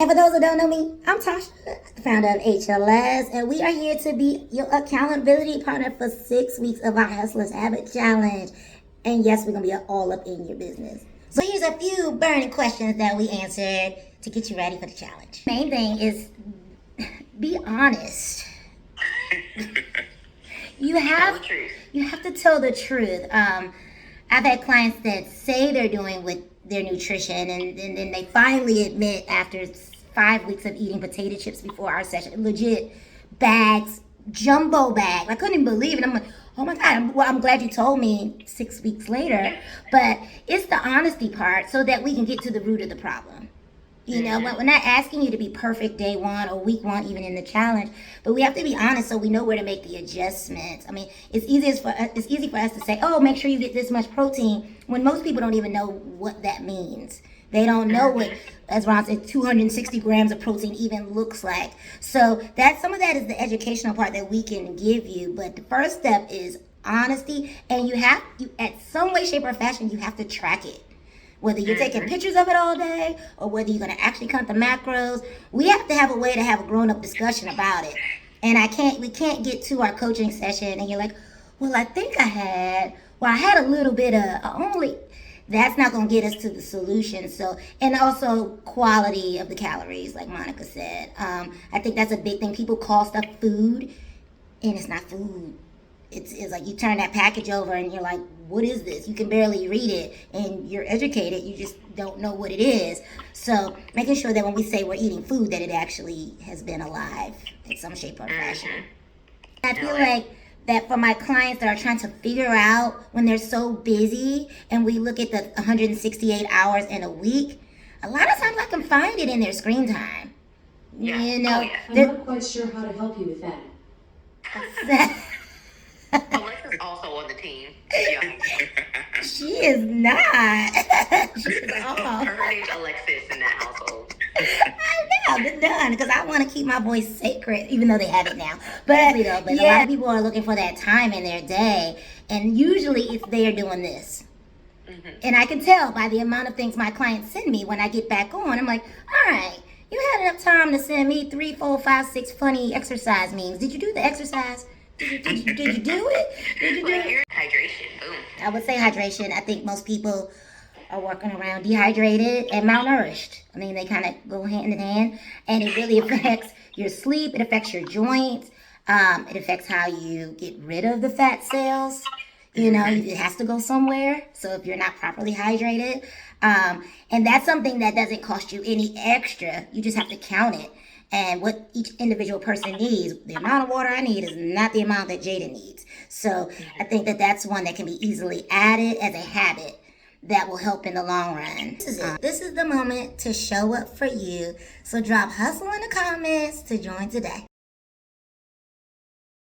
And for those who don't know me, I'm Tasha, the founder of HLS, and we are here to be your accountability partner for 6 weeks of our Hustlers Habit Challenge. And yes, we're going to be all up in your business. So here's a few burning questions that we answered to get you ready for the challenge. Main thing is be honest. You have to tell the truth. I've had clients that say they're doing with their nutrition, and then they finally admit after 5 weeks of eating potato chips before our session, legit bags, jumbo bag. I couldn't even believe it. I'm like, oh my God. Well, I'm glad you told me 6 weeks later. But it's the honesty part so that we can get to the root of the problem. You know, we're not asking you to be perfect day one or week one, even in the challenge, but we have to be honest so we know where to make the adjustments. I mean, it's easy for us to say, oh, make sure you get this much protein, when most people don't even know what that means. They don't know what, as Ron said, 260 grams of protein even looks like. So some of that is the educational part that we can give you. But the first step is honesty, and you at some way, shape, or fashion, you have to track it. Whether you're taking pictures of it all day or whether you're going to actually count the macros, we have to have a way to have a grown-up discussion about it. And we can't get to our coaching session and you're like, well, I think I had a little bit of only. That's not going to get us to the solution. So, and also quality of the calories, like Monica said. I think that's a big thing. People call stuff food, and it's not food. It's like you turn that package over and you're like, what is this? You can barely read it, and you're educated. You just don't know what it is. So making sure that when we say we're eating food, that it actually has been alive in some shape or fashion. I feel like that for my clients that are trying to figure out when they're so busy and we look at the 168 hours in a week, a lot of times I can find it in their screen time. Yeah. You know, I'm not quite sure how to help you with that. Alexa's also on the team. Yeah. She is not. She's off. Her name's Alexis in that household. I know, they're done, because I want to keep my voice sacred, even though they have it now. But a lot of people are looking for that time in their day, and usually it's they're doing this. And I can tell by the amount of things my clients send me when I get back on. I'm like, all right, you had enough time to send me 3, 4, 5, 6 funny exercise memes. Did you do the exercise? Did you do it? Did you do it? Hydration. Boom. I would say hydration. I think most people are working around dehydrated and malnourished. I mean, they kind of go hand in hand, and it really affects your sleep. It affects your joints. It affects how you get rid of the fat cells. You know, it has to go somewhere. So if you're not properly hydrated, and that's something that doesn't cost you any extra. You just have to count it. And what each individual person needs, the amount of water I need is not the amount that Jada needs. So I think that that's one that can be easily added as a habit that will help in the long run. This is it. This is the moment to show up for you. So drop hustle in the comments to join today.